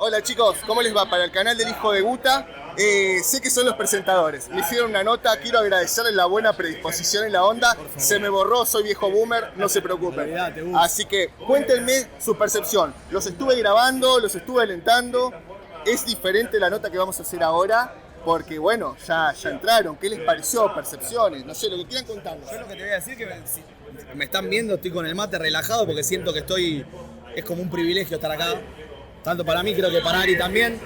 Hola chicos, ¿cómo les va? Para el canal del Hijo de Guta, sé que son los presentadores. Me hicieron una nota, quiero agradecerles la buena predisposición y la onda. Se me borró, soy viejo boomer, no se preocupen. Así que cuéntenme su percepción. Los estuve grabando, los estuve alentando. Es diferente la nota que vamos a hacer ahora, porque bueno, ya entraron. ¿Qué les pareció? Percepciones, no sé, lo que quieran contarnos. Yo lo que te voy a decir es que si me están viendo, estoy con el mate relajado porque siento que es como un privilegio estar acá. Tanto para mí, creo que para Ari también.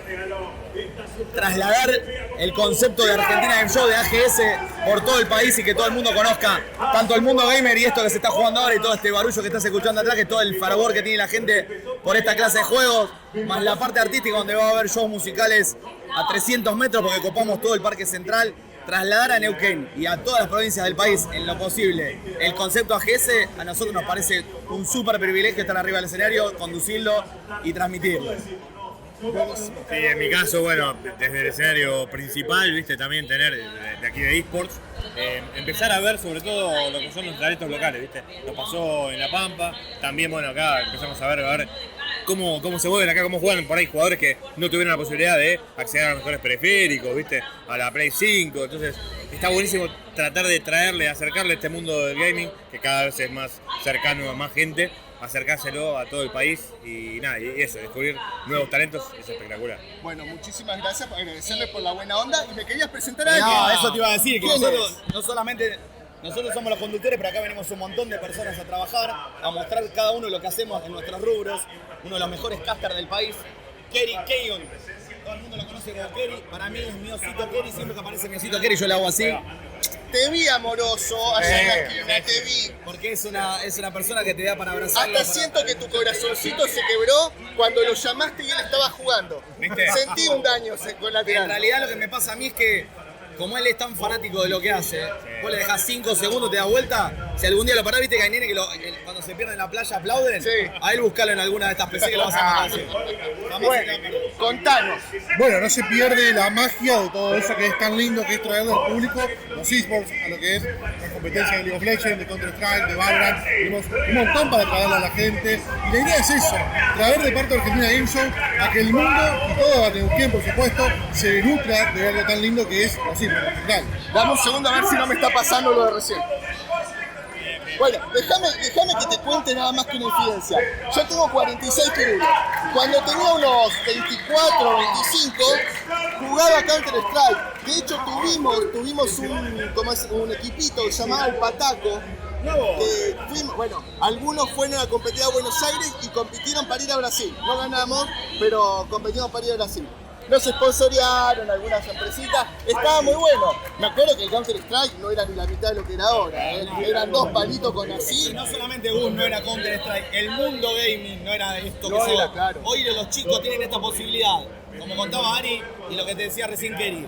Trasladar el concepto de Argentina Game Show, de AGS, por todo el país y que todo el mundo conozca tanto el mundo gamer y esto que se está jugando ahora y todo este barullo que estás escuchando atrás, que todo el fervor que tiene la gente por esta clase de juegos, más la parte artística donde va a haber shows musicales a 300 metros porque copamos todo el Parque Central. Trasladar a Neuquén y a todas las provincias del país en lo posible el concepto AGS, a nosotros nos parece un súper privilegio estar arriba del escenario, conducirlo y transmitirlo. Sí, en mi caso, bueno, desde el escenario principal, viste, también tener de aquí de eSports, empezar a ver sobre todo lo que son los talentos locales, viste. Nos pasó en La Pampa, también, bueno, acá empezamos a ver cómo se mueven acá, cómo juegan por ahí jugadores que no tuvieron la posibilidad de acceder a los mejores periféricos, viste, a la Play 5, entonces está buenísimo tratar de acercarle este mundo del gaming, que cada vez es más cercano a más gente, acercárselo a todo el país y nada, y eso, descubrir nuevos talentos es espectacular. Bueno, muchísimas gracias por agradecerles por la buena onda y me querías presentar a alguien. No, eso te iba a decir, que nosotros es? no solamente nosotros somos los conductores, pero acá venimos un montón de personas a trabajar, a mostrar cada uno lo que hacemos en nuestros rubros. Uno de los mejores casters del país, Kerry Keyon. Todo el mundo lo conoce como Kerry. Para mí es mi osito Kerry, siempre que aparece mi osito Kerry yo le hago así. Te vi amoroso, allá en la esquina, te vi. Porque es una persona que te da para abrazarlo. Hasta siento que tu corazoncito se quebró cuando lo llamaste y él estaba jugando. ¿Viste? Sentí un daño colateral. En realidad lo que me pasa a mí es que, como él es tan fanático de lo que hace, vos le dejás 5 segundos, te das vuelta. Si algún día lo parás, viste que hay nene que cuando se pierde en la playa aplauden. Sí. A él buscalo en alguna de estas PC que lo vas a matar. Sí. Bueno, contanos. Bueno, no se pierde la magia de todo eso que es tan lindo, que es traerle al público los eSports a lo que es la competencia de League of Legends, de Counter-Strike, de Valorant. Tenemos un montón para traerle a la gente. Y la idea es eso, traer de parte de Argentina Game Show a que el mundo, y todo Neuquén por supuesto, se nutra de ver lo tan lindo que es los eSports. Dame un segundo a ver si no me está pasando lo de recién. Bueno, déjame que te cuente nada más que una infidencia. Yo tengo 46 kilos. Cuando tenía unos 24 o 25, jugaba Counter-Strike. De hecho, tuvimos un equipito llamado El Pataco. Algunos fueron a competir a Buenos Aires y compitieron para ir a Brasil. No ganamos, pero competimos para ir a Brasil. Nos sponsorearon algunas empresitas, estaba muy bueno. Me acuerdo que el Counter-Strike no era ni la mitad de lo que era ahora, eran 2 palitos con así. Y no solamente no era Counter-Strike, el mundo gaming no era esto que No se era, claro. Hoy los chicos tienen esta posibilidad, como contaba Ari y lo que te decía recién Kerry.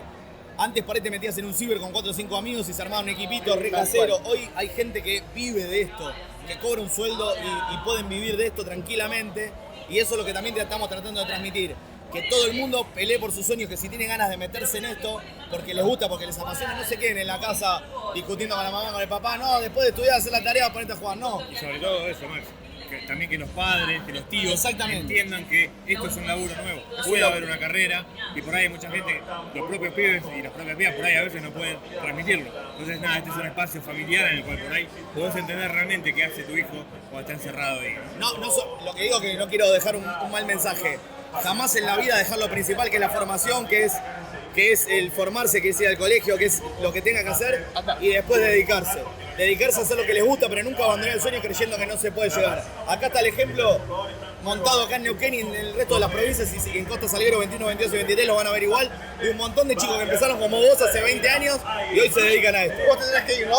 Antes por ahí te metías en un ciber con 4 o 5 amigos y se armaba un equipito re casero. Hoy hay gente que vive de esto, que cobra un sueldo y pueden vivir de esto tranquilamente. Y eso es lo que también estamos tratando de transmitir. Que todo el mundo pelee por sus sueños, que si tienen ganas de meterse en esto, porque les gusta, porque les apasiona, no se queden en la casa discutiendo con la mamá, con el papá, no, después de estudiar, hacer la tarea, ponerte a jugar, no. Y sobre todo eso, Max, también que los padres, que los tíos entiendan que esto es un laburo nuevo. Puede haber una carrera y por ahí hay mucha gente, los propios pibes y las propias pibas por ahí a veces no pueden transmitirlo. Entonces nada, este es un espacio familiar en el cual por ahí podés entender realmente qué hace tu hijo cuando está encerrado ahí. Lo que digo que no quiero dejar un mal mensaje. Jamás en la vida dejar lo principal, que es la formación, que es el formarse, que es ir al colegio, que es lo que tenga que hacer, y después dedicarse a hacer lo que les gusta, pero nunca abandonar el sueño creyendo que no se puede llegar. Acá está el ejemplo montado acá en Neuquén y en el resto de las provincias, y en Costa Salguero 21, 22 y 23 lo van a ver igual, de un montón de chicos que empezaron como vos hace 20 años y hoy se dedican a esto. Vos tendrás que ir, ¿no?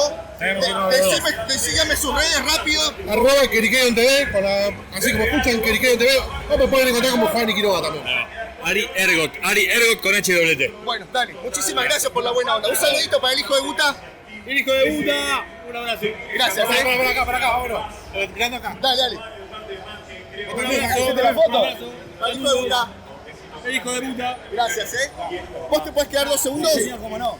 Decíame sus redes rápido. @KerryKeyon.tv, así como escuchan KerryKeyon TV, o me pueden encontrar como Fanny Quiroga también. Ari Ergot con HWT. Bueno, dale, muchísimas gracias por la buena onda. Un saludito para el hijo de Guta. El hijo de puta, un abrazo. Gracias, Por acá, vámonos. Tirando acá. Dale. Un abrazo. ¿Te la foto? Para el hijo de Guta. El hijo de puta. Gracias, ¿Vos te puedes quedar 2 segundos? Sí, señor, cómo no.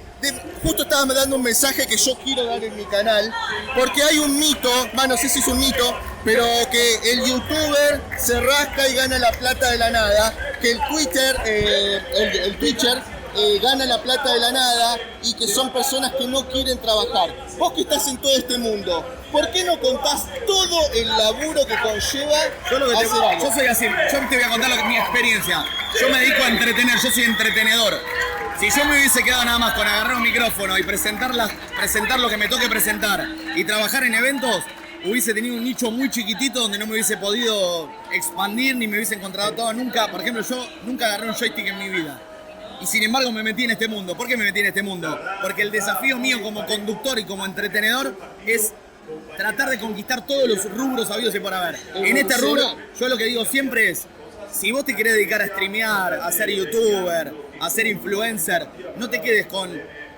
Justo estabas dando un mensaje que yo quiero dar en mi canal, porque hay un mito, no sé si es un mito, pero que el youtuber se rasca y gana la plata de la nada, que el Twitcher gana la plata de la nada y que son personas que no quieren trabajar. Vos que estás en todo este mundo, ¿por qué no contás todo el laburo que conlleva hacer algo? Yo soy así, yo te voy a contar mi experiencia. Yo me dedico a entretener, yo soy entretenedor. Si yo me hubiese quedado nada más con agarrar un micrófono y presentar lo que me toque presentar y trabajar en eventos, hubiese tenido un nicho muy chiquitito donde no me hubiese podido expandir ni me hubiese encontrado todo nunca. Por ejemplo, yo nunca agarré un joystick en mi vida. Y sin embargo me metí en este mundo. ¿Por qué me metí en este mundo? Porque el desafío mío como conductor y como entretenedor es tratar de conquistar todos los rubros habidos y por haber. En este rubro, yo lo que digo siempre es, si vos te querés dedicar a streamear, a ser youtuber, a ser influencer, no te quedes con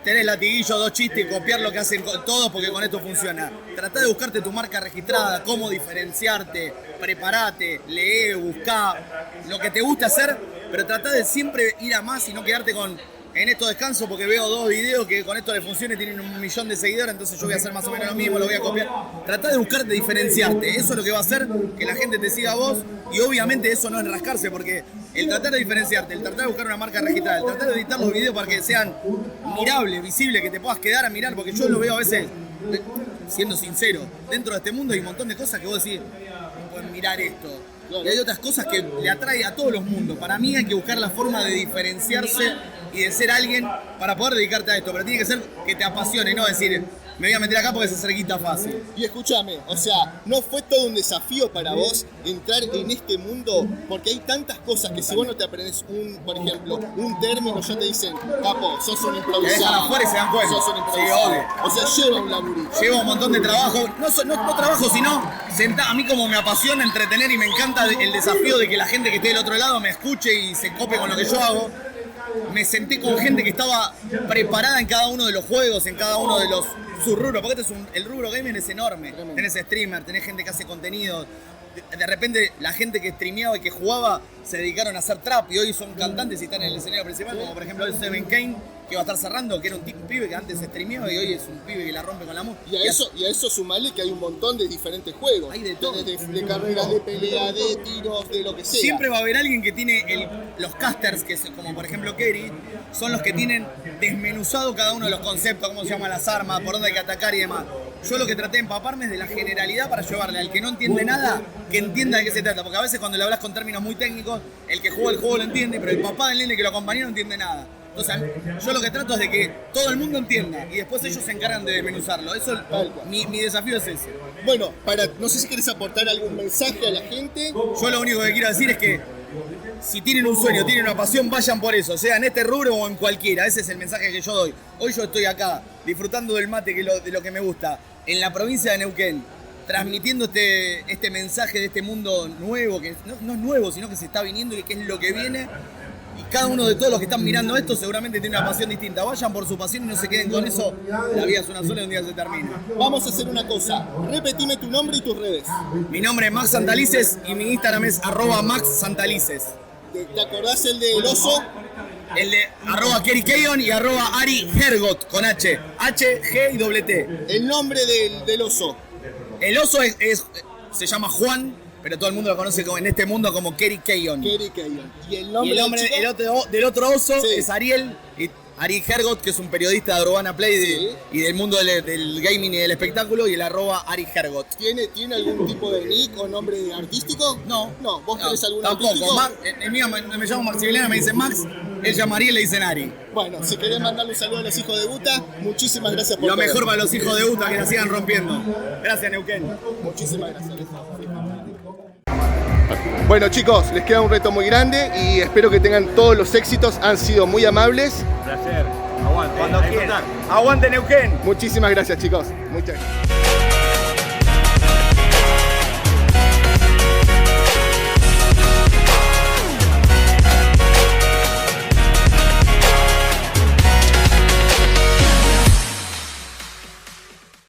tener latiguillo, 2 chistes y copiar lo que hacen todos porque con esto funciona. Tratá de buscarte tu marca registrada, cómo diferenciarte, preparate, lee, buscá lo que te gusta hacer, pero tratá de siempre ir a más y no quedarte en estos descansos porque veo 2 videos que con esto le funciona y tienen 1 millón de seguidores, entonces yo voy a hacer más o menos lo mismo, lo voy a copiar. Tratá de buscarte diferenciarte, eso es lo que va a hacer que la gente te siga a vos y obviamente eso no es rascarse porque el tratar de diferenciarte, el tratar de buscar una marca registrada, el tratar de editar los videos para que sean mirables, visibles, que te puedas quedar a mirar, porque yo lo veo a veces, siendo sincero, dentro de este mundo hay un montón de cosas que vos decís, no pueden mirar esto. Y hay otras cosas que le atrae a todos los mundos. Para mí hay que buscar la forma de diferenciarse y de ser alguien para poder dedicarte a esto. Pero tiene que ser que te apasione, no decir, me voy a meter acá porque se cerquita fácil. Y escúchame, o sea, ¿no fue todo un desafío para vos entrar en este mundo? Porque hay tantas cosas que si vos no te aprendés por ejemplo, un término, ya te dicen, capo, sos un improvisado. Te dejan afuera y se dan cuenta. Sos un improvisado. Sí, obvio. O sea, lleva un laburito. Lleva un montón de trabajo. No trabajo, sino a mí como me apasiona entretener y me encanta el desafío de que la gente que esté del otro lado me escuche y se cope con lo que yo hago. Me senté con gente que estaba preparada en cada uno de los juegos, en cada uno de los subrubros, porque el rubro gaming es enorme. Tenés streamer, tenés gente que hace contenido. De repente la gente que streameaba y que jugaba se dedicaron a hacer trap y hoy son cantantes y están en el escenario principal, como por ejemplo el Seven Kane, que va a estar cerrando, que era un pibe que antes streameaba y hoy es un pibe que la rompe con la música. Y a eso sumale que hay un montón de diferentes juegos. Hay de todo. De carreras, de pelea, de tiros, de lo que sea. Siempre va a haber alguien que tiene los casters, que es como por ejemplo Kerry, son los que tienen desmenuzado cada uno de los conceptos, cómo se llaman las armas, por dónde hay que atacar y demás. Yo lo que traté de empaparme es de la generalidad para llevarle al que no entiende nada, que entienda de qué se trata. Porque a veces cuando le hablas con términos muy técnicos, el que juega el juego lo entiende, pero el papá del nene que lo acompañó no entiende nada. Entonces, yo lo que trato es de que todo el mundo entienda y después ellos se encargan de desmenuzarlo. Eso, mi desafío es ese. Bueno, no sé si querés aportar algún mensaje a la gente. Yo lo único que quiero decir es que si tienen un sueño, tienen una pasión, vayan por eso, sea en este rubro o en cualquiera. Ese es el mensaje que yo doy. Hoy yo estoy acá, disfrutando del mate, de lo que me gusta, en la provincia de Neuquén, transmitiendo este mensaje de este mundo nuevo, que no es nuevo, sino que se está viniendo y que es lo que viene. Y cada uno de todos los que están mirando esto seguramente tiene una pasión distinta. Vayan por su pasión y no se queden con eso. La vida es una sola y un día se termina. Vamos a hacer una cosa. Repetime tu nombre y tus redes. Mi nombre es Max Santalices y mi Instagram es @MaxSantalices. ¿Te acordás el del oso? El de @KerryKeyon y @Ari Hergot con H. H, G y doble T. El nombre del oso. El oso se llama Juan, pero todo el mundo lo conoce en este mundo como Kerry Keyon. Kerry Keyon. Y el nombre del otro oso sí. es Ariel. Ari Hergot, que es un periodista de Urbana Play sí. Y del mundo del gaming y del espectáculo, y el @Ari Hergot. ¿Tiene algún tipo de nick o nombre artístico? No. ¿Vos tenés algún tampoco. artístico? El mío me llamo Maximiliano, me dicen Max, él llama Ariel y le dicen Ari. Bueno, si querés mandarle un saludo a los hijos de Guta, muchísimas gracias por Lo todo. mejor para los hijos de Guta, que la sigan rompiendo. Gracias, Neuquén. Muchísimas gracias. Bueno chicos, les queda un reto muy grande y espero que tengan todos los éxitos, han sido muy amables. Un placer, aguante. Cuando quieran. Aguante Neuquén. Muchísimas gracias chicos, muchas gracias.